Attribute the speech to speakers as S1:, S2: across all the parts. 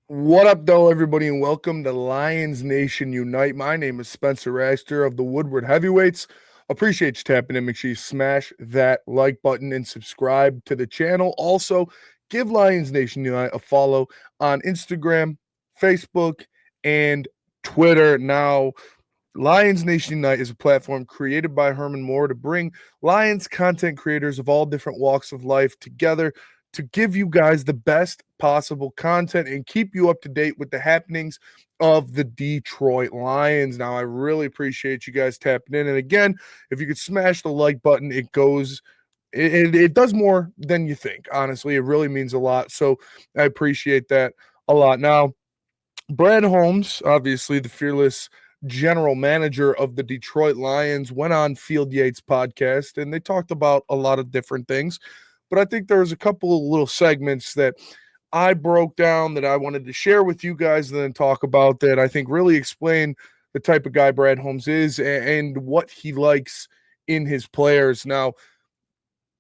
S1: What up, though, everybody, and welcome to Lions Nation Unite. My name is Spencer Raster of the Woodward Heavyweights. Appreciate you tapping in. Make sure you smash that like button and subscribe to the channel. Also, give Lions Nation Unite a follow on Instagram, Facebook, and Twitter. Now, Lions Nation Unite is a platform created by Herman to bring Lions content creators of all different walks of life together to give you guys the best possible content and keep you up to date with the happenings of the Detroit Lions. Now, I really appreciate you guys tapping in. And again, if you could smash the like button, it does more than you think. Honestly, it really means a lot. So I appreciate that a lot. Now, Brad Holmes, obviously the fearless general manager of the Detroit Lions, went on Field Yates podcast and they talked about a lot of different things. But I think there was a couple of little segments that I broke down that I wanted to share with you guys and then talk about that I think really explain the type of guy Brad Holmes is and what he likes in his players. Now,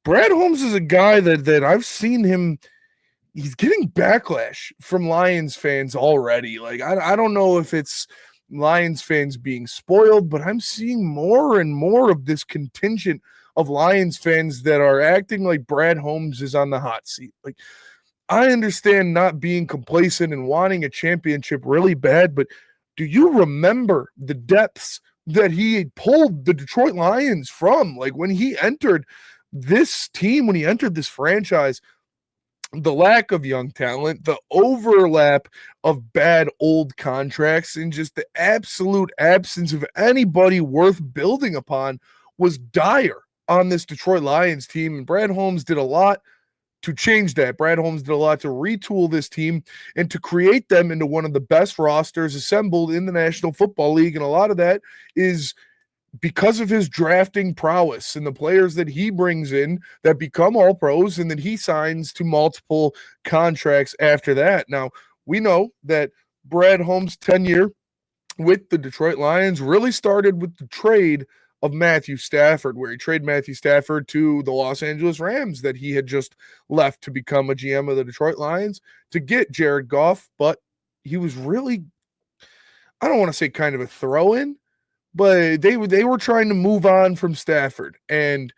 S1: Brad Holmes is a guy that I've seen him he's getting backlash from Lions fans already. Like, I don't know if it's Lions fans being spoiled, but I'm seeing more and more of this contingent of Lions fans that are acting like Brad Holmes is on the hot seat. Like, I understand not being complacent and wanting a championship really bad, but do you remember the depths that he pulled the Detroit Lions from? Like, when he entered this team, when he entered this franchise, the lack of young talent, the overlap of bad old contracts, and just the absolute absence of anybody worth building upon was dire on this Detroit Lions team. And Brad Holmes did a lot to change that. Brad Holmes did a lot to retool this team and to create them into one of the best rosters assembled in the National Football League. And a lot of that is because of his drafting prowess and the players that he brings in that become all pros and that he signs to multiple contracts after that. Now, we know that Brad Holmes' tenure with the Detroit Lions really started with the trade of Matthew Stafford, where he traded Matthew Stafford to the Los Angeles Rams that he had just left to become a GM of the Detroit Lions to get Jared Goff. But he was really, I don't want to say kind of a throw-in, but they were trying to move on from Stafford, and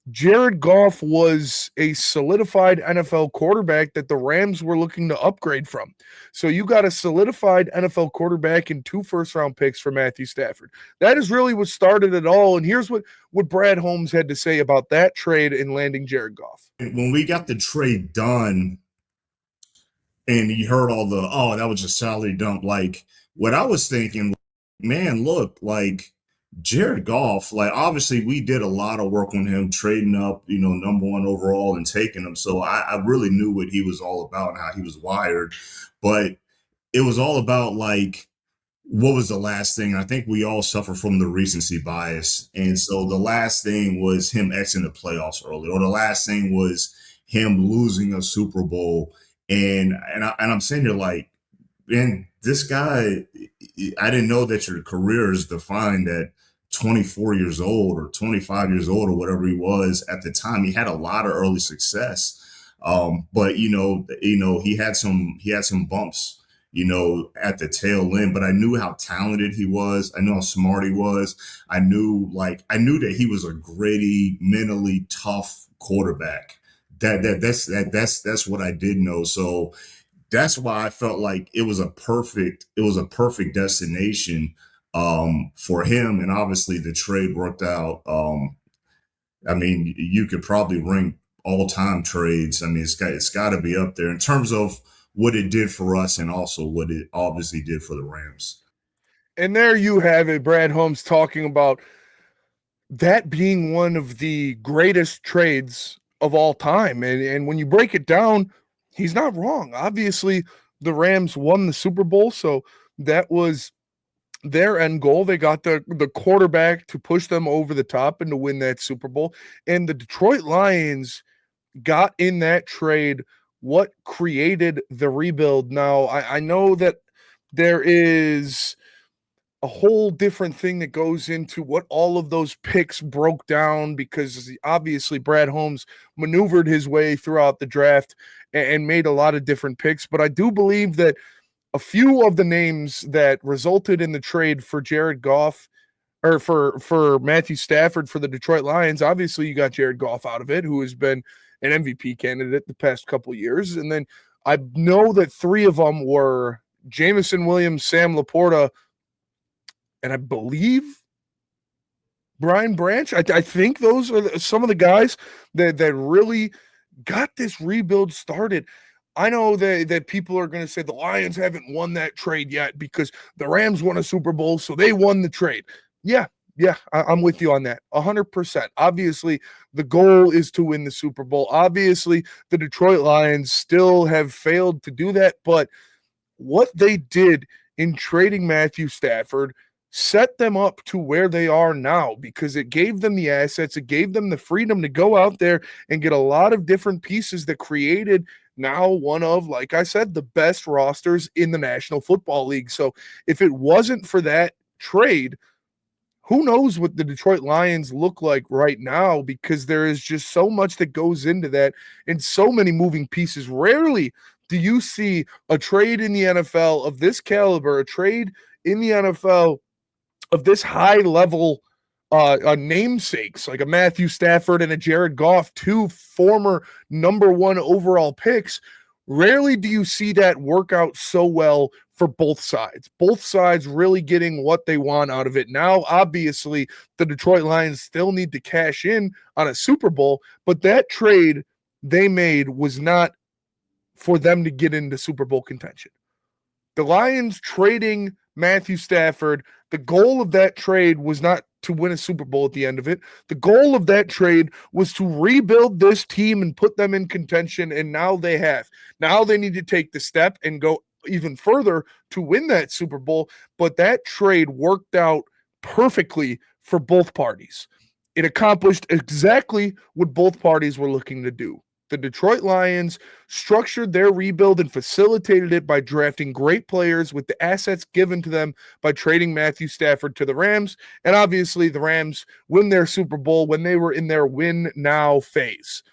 S1: Jared Goff was a solidified NFL quarterback that the Rams were looking to upgrade from. So you got a solidified NFL quarterback and 2 first-round picks for Matthew Stafford. That is really what started it all. And here's what Brad Holmes had to say about that trade and landing Jared Goff.
S2: When we got the trade done, and you heard all that was a salary dump. Like, what I was thinking, man, look, like Jared Goff, like, obviously we did a lot of work on him trading up, number 1 overall and taking him. So I really knew what he was all about and how he was wired. But it was all about, like, what was the last thing? I think we all suffer from the recency bias. And so the last thing was him exiting the playoffs early, or the last thing was him losing a Super Bowl. And I'm saying here, like, man, this guy, I didn't know that your career is defined at 24 years old or 25 years old or whatever he was at the time. He had a lot of early success. But he had some bumps, at the tail end, but I knew how talented he was. I knew how smart he was. I knew that he was a gritty, mentally tough quarterback. That's what I did know. So that's why I felt like it was a perfect destination for him. And obviously the trade worked out. I mean, you could probably rank all-time trades. I mean, it's got to be up there in terms of what it did for us and also what it obviously did for the Rams.
S1: And there you have it, Brad Holmes talking about that being one of the greatest trades of all time. And when you break it down, he's not wrong. Obviously, the Rams won the Super Bowl, so that was their end goal. They got the quarterback to push them over the top and to win that Super Bowl. And the Detroit Lions got in that trade what created the rebuild. Now, I know that there is a whole different thing that goes into what all of those picks broke down, because obviously Brad Holmes maneuvered his way throughout the draft and made a lot of different picks. But I do believe that a few of the names that resulted in the trade for Jared Goff or for Matthew Stafford for the Detroit Lions. Obviously, you got Jared Goff out of it, who has been an MVP candidate the past couple of years. And then I know that three of them were Jameson Williams, Sam Laporta, and I believe Brian Branch. I think those are some of the guys that really got this rebuild started. I know that people are going to say the Lions haven't won that trade yet because the Rams won a Super Bowl, so they won the trade. Yeah, I'm with you on that, 100%. Obviously, the goal is to win the Super Bowl. Obviously, the Detroit Lions still have failed to do that, but what they did in trading Matthew Stafford set them up to where they are now because it gave them the assets, it gave them the freedom to go out there and get a lot of different pieces that created now one of, like I said, the best rosters in the National Football League. So if it wasn't for that trade, who knows what the Detroit Lions look like right now, because there is just so much that goes into that and so many moving pieces. Rarely do you see a trade in the NFL of this caliber, a trade in the NFL of this high level namesakes, like a Matthew Stafford and a Jared Goff, two former number one overall picks. Rarely do you see that work out so well for both sides. Both sides really getting what they want out of it. Now, obviously, the Detroit Lions still need to cash in on a Super Bowl, but that trade they made was not for them to get into Super Bowl contention. The Lions trading Matthew Stafford, the goal of that trade was not to win a Super Bowl at the end of it. The goal of that trade was to rebuild this team and put them in contention, and now they have. Now they need to take the step and go even further to win that Super Bowl, but that trade worked out perfectly for both parties. It accomplished exactly what both parties were looking to do. The Detroit Lions structured their rebuild and facilitated it by drafting great players with the assets given to them by trading Matthew Stafford to the Rams. And obviously, the Rams win their Super Bowl when they were in their win now phase.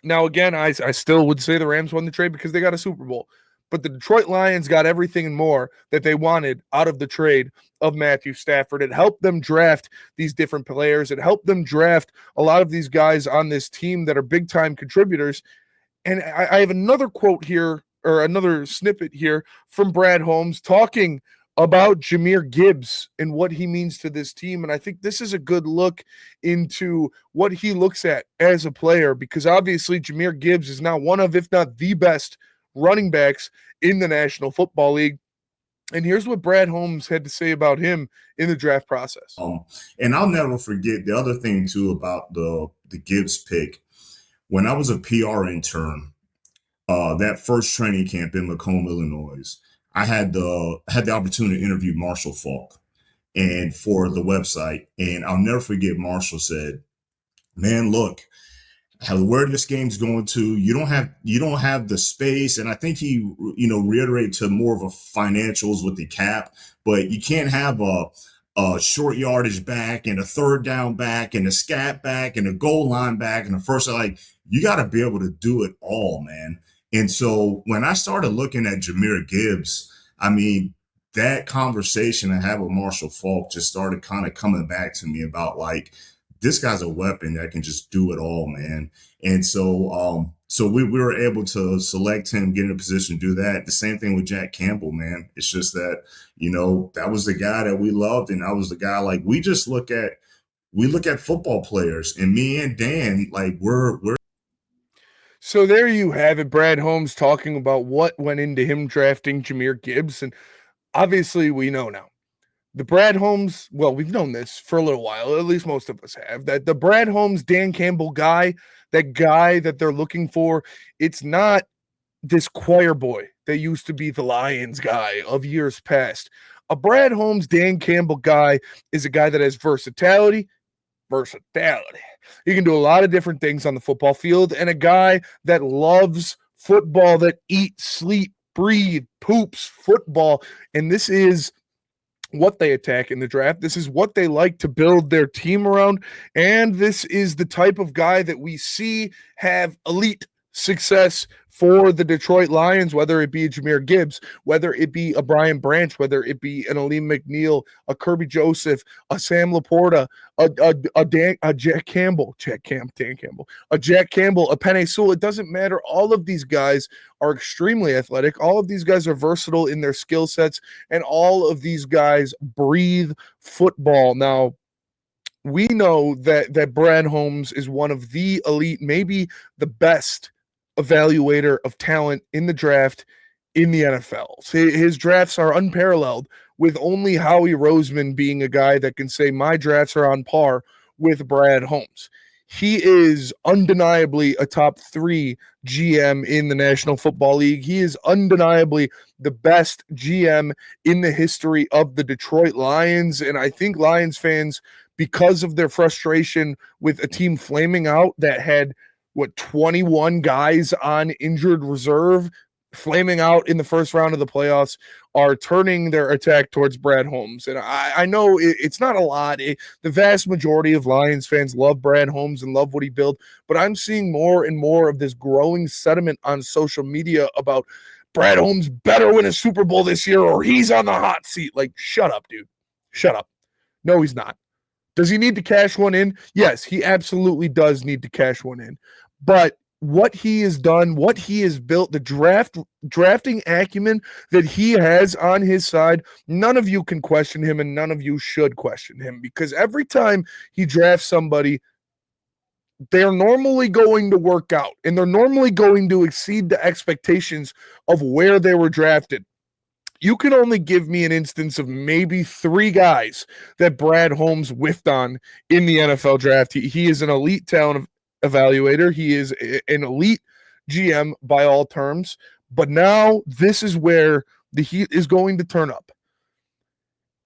S1: Now, again, I still would say the Rams won the trade because they got a Super Bowl. But the Detroit Lions got everything and more that they wanted out of the trade of Matthew Stafford. It helped them draft these different players. It helped them draft a lot of these guys on this team that are big-time contributors. And I have another quote here, or another snippet here from Brad Holmes talking about Jahmyr Gibbs and what he means to this team. And I think this is a good look into what he looks at as a player, because obviously Jahmyr Gibbs is now one of, if not the best, running backs in the National Football League. And here's what Brad Holmes had to say about him in the draft process.
S2: And I'll never forget the other thing too about the Gibbs pick. When I was a PR intern, that first training camp in Macomb, Illinois, I had the opportunity to interview Marshall Faulk and for the website. And I'll never forget Marshall said, "Man, look, where this game's going to, you don't have the space." And I think he, reiterated to more of a financials with the cap, but you can't have a short yardage back and a third down back and a scat back and a goal line back and a first, like, you got to be able to do it all, man. And so when I started looking at Jahmyr Gibbs, I mean, that conversation I had with Marshall Faulk just started kind of coming back to me about, like, this guy's a weapon that can just do it all, man. And so we were able to select him, get in a position to do that. The same thing with Jack Campbell, man. It's just that, that was the guy that we loved. And I was the guy, like, we look at football players, and me and Dan, like, we're.
S1: So there you have it, Brad Holmes talking about what went into him drafting Jahmyr Gibbs. And obviously we know now. The Brad Holmes, well, we've known this for a little while, at least most of us have, that the Brad Holmes, Dan Campbell guy, that guy that they're looking for, it's not this choir boy that used to be the Lions guy of years past. A Brad Holmes, Dan Campbell guy is a guy that has versatility. He can do a lot of different things on the football field, and a guy that loves football, that eats, sleep, breathe, poops football. And this is what they attack in the draft. This is what they like to build their team around. And this is the type of guy that we see have elite success for the Detroit Lions, whether it be a Jahmyr Gibbs, whether it be a Brian Branch, whether it be an Aleem McNeil, a Kirby Joseph, a Sam Laporta, a Jack Campbell, a Jack Campbell, a Penei Sewell. It doesn't matter. All of these guys are extremely athletic. All of these guys are versatile in their skill sets, and all of these guys breathe football. Now, we know that Brad Holmes is one of the elite, maybe the best evaluator of talent in the draft in the NFL. His drafts are unparalleled, with only Howie Roseman being a guy that can say my drafts are on par with Brad Holmes. He is undeniably a top 3 GM in the National Football League. He is undeniably the best GM in the history of the Detroit Lions. And I think Lions fans, because of their frustration with a team flaming out that had 21 guys on injured reserve, flaming out in the first round of the playoffs, are turning their attack towards Brad Holmes. And I know it's not a lot. The vast majority of Lions fans love Brad Holmes and love what he built, but I'm seeing more and more of this growing sentiment on social media about Brad Holmes better win a Super Bowl this year or he's on the hot seat. Like, shut up, dude. Shut up. No, he's not. Does he need to cash one in? Yes, he absolutely does need to cash one in. But what he has done, what he has built, the drafting acumen that he has on his side, none of you can question him, and none of you should question him, because every time he drafts somebody, they're normally going to work out, and they're normally going to exceed the expectations of where they were drafted. You can only give me an instance of maybe 3 guys that Brad Holmes whiffed on in the NFL draft. He is an elite talent evaluator. He is an elite GM by all terms. But now this is where the heat is going to turn up.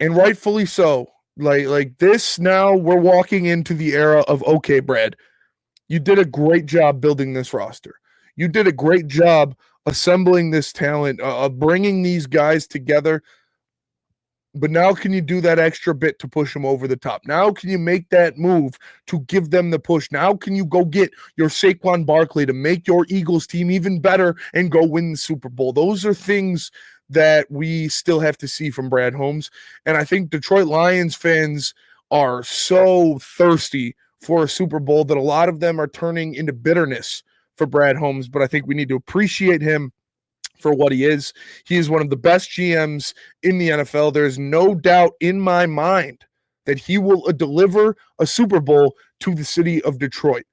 S1: And rightfully so. Like this, now we're walking into the era of, okay, Brad, you did a great job building this roster. You did a great job assembling this talent, bringing these guys together. But now can you do that extra bit to push them over the top? Now can you make that move to give them the push? Now can you go get your Saquon Barkley to make your Eagles team even better and go win the Super Bowl? Those are things that we still have to see from Brad Holmes. And I think Detroit Lions fans are so thirsty for a Super Bowl that a lot of them are turning into bitterness for Brad Holmes. But I think we need to appreciate him for what he is. He is one of the best GMs in the NFL. There's no doubt in my mind that he will deliver a Super Bowl to the city of Detroit.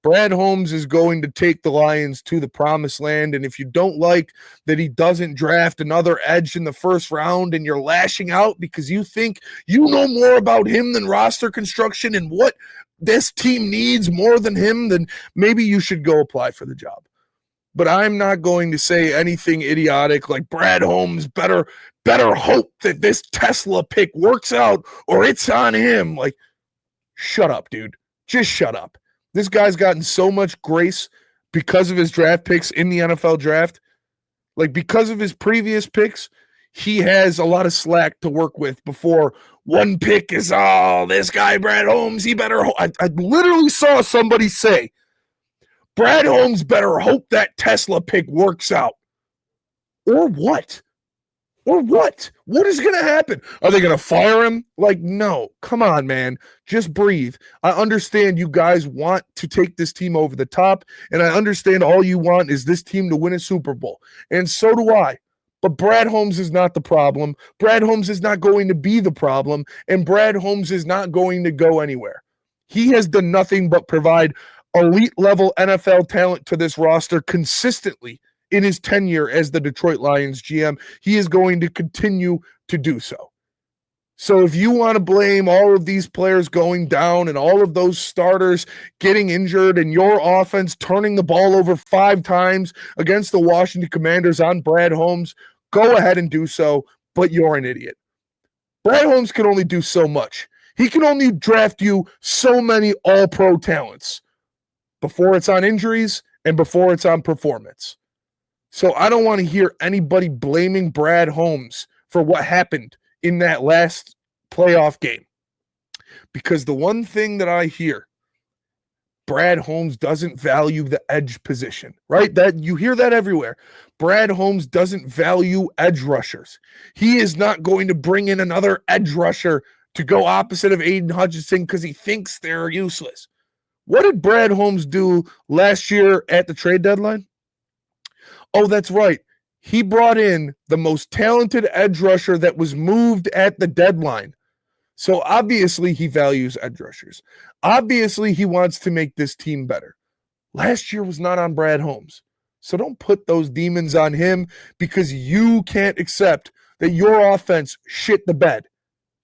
S1: Brad Holmes is going to take the Lions to the promised land. And if you don't like that he doesn't draft another edge in the first round and you're lashing out because you think you know more about him than roster construction and what this team needs more than him, then maybe you should go apply for the job. But I'm not going to say anything idiotic like Brad Holmes better hope that this Tesla pick works out or it's on him. Like, shut up, dude. Just shut up. This guy's gotten so much grace because of his draft picks in the NFL draft. Like, because of his previous picks, he has a lot of slack to work with before one pick is, this guy, Brad Holmes, he better. I literally saw somebody say, Brad Holmes better hope that Tesla pick works out. Or what? Or what? What is going to happen? Are they going to fire him? Like, no. Come on, man. Just breathe. I understand you guys want to take this team over the top, and I understand all you want is this team to win a Super Bowl. And so do I. But Brad Holmes is not the problem. Brad Holmes is not going to be the problem, and Brad Holmes is not going to go anywhere. He has done nothing but provide elite-level NFL talent to this roster consistently in his tenure as the Detroit Lions GM. He is going to continue to do so. So if you want to blame all of these players going down and all of those starters getting injured and your offense turning the ball over 5 times against the Washington Commanders on Brad Holmes, go ahead and do so, but you're an idiot. Brad Holmes can only do so much. He can only draft you so many all-pro talents before it's on injuries and before it's on performance. So I don't want to hear anybody blaming Brad Holmes for what happened in that last playoff game. Because the one thing that I hear Brad Holmes doesn't value the edge position, right? That you hear that everywhere. Brad Holmes doesn't value edge rushers. He is not going to bring in another edge rusher to go opposite of Aiden Hutchinson because he thinks they're useless. What did Brad Holmes do last year at the trade deadline? Oh, that's right. He brought in the most talented edge rusher that was moved at the deadline. So obviously he values edge rushers. Obviously he wants to make this team better. Last year was not on Brad Holmes. So don't put those demons on him because you can't accept that your offense shit the bed,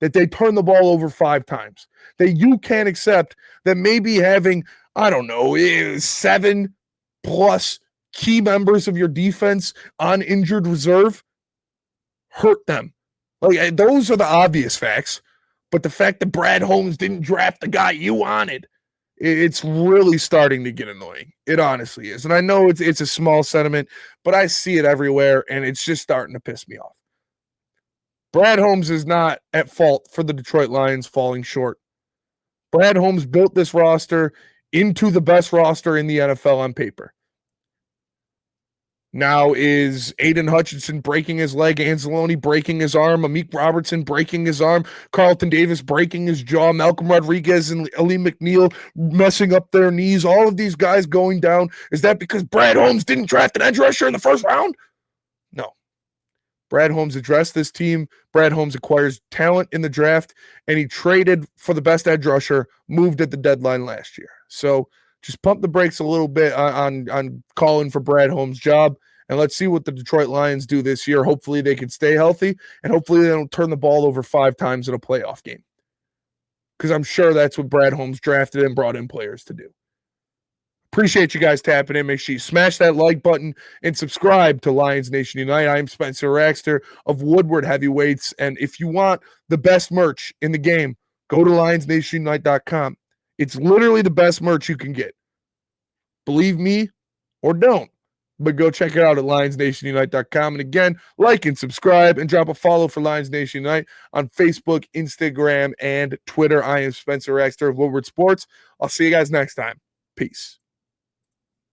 S1: that they turn the ball over 5 times, that you can't accept that maybe having, 7 plus key members of your defense on injured reserve hurt them. Like, those are the obvious facts. But the fact that Brad Holmes didn't draft the guy you wanted, it's really starting to get annoying. It honestly is. And I know it's a small sentiment, but I see it everywhere, and it's just starting to piss me off. Brad Holmes is not at fault for the Detroit Lions falling short. Brad Holmes built this roster into the best roster in the NFL on paper. Now is Aiden Hutchinson breaking his leg, Anzalone breaking his arm, Amik Robertson breaking his arm, Carlton Davis breaking his jaw, Malcolm Rodriguez and Ali McNeil messing up their knees, all of these guys going down. Is that because Brad Holmes didn't draft an edge rusher in the first round? No. Brad Holmes addressed this team. Brad Holmes acquires talent in the draft, and he traded for the best edge rusher, moved at the deadline last year. So just pump the brakes a little bit on calling for Brad Holmes' job, and let's see what the Detroit Lions do this year. Hopefully they can stay healthy, and hopefully they don't turn the ball over 5 times in a playoff game, because I'm sure that's what Brad Holmes drafted and brought in players to do. Appreciate you guys tapping in. Make sure you smash that like button and subscribe to Lions Nation Unite. I am Spencer Raxter of Woodward Heavyweights, and if you want the best merch in the game, go to lionsnationunite.com. It's literally the best merch you can get. Believe me or don't, but go check it out at lionsnationunite.com. And again, like and subscribe and drop a follow for Lions Nation Unite on Facebook, Instagram, and Twitter. I am Spencer Raxter of Woodward Sports. I'll see you guys next time. Peace.